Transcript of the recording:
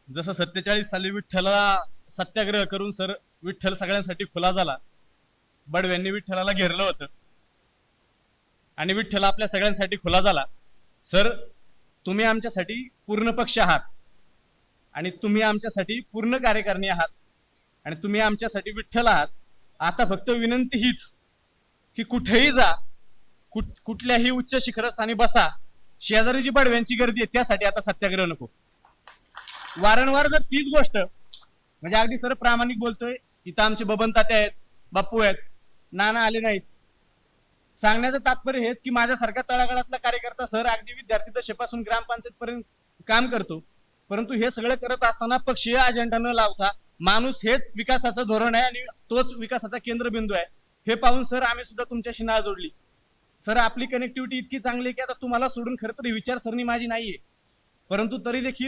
जसं 47 साली विठ्ठलाला सत्याग्रह करून सर विठ्ठल सगळ्यांसाठी खुला झाला, बडव्यांनी विठ्ठलाला घेरलं होतं आणि विठ्ठल आपल्या सगळ्यांसाठी खुला झाला. सर तुम्ही आमच्यासाठी पूर्ण पक्ष आहात आणि तुम्ही आमच्यासाठी पूर्ण कार्यकारिणी आहात आणि तुम्ही आमच्यासाठी विठ्ठल आहात. आता फक्त विनंती हीच की कुठेही जा, कुठल्याही उच्च शिखरस्थानी बसा, शेजारी जी बडव्यांची गर्दी आहे त्यासाठी आता सत्याग्रह नको. वारंवार जर तीच गोष्ट म्हणजे अगदी सर प्रामाणिक बोलतोय, इथं आमचे बबन तात्या आहेत, बाप्पू आहेत, नाना आले नाहीत. सांगण्याचं तात्पर्य हेच की माझ्यासारखा तळागाळातला कार्यकर्ता सर अगदी विद्यार्थी दशेपासून ग्रामपंचायत पर्यंत काम करतो, परंतु हे सगळं करत असताना पक्षीय अजेंडा न लावता माणूस हेच विकासाचं धोरण आहे आणि तोच विकासाचा केंद्रबिंदू आहे हे पाहून सर आम्ही सुद्धा तुमच्याशी नाळ जोडली. सर आपली कनेक्टिव्हिटी इतकी चांगली आहे की आता तुम्हाला सोडून खरं तर विचारसरणी माझी नाहीये, परंतु तरी देखील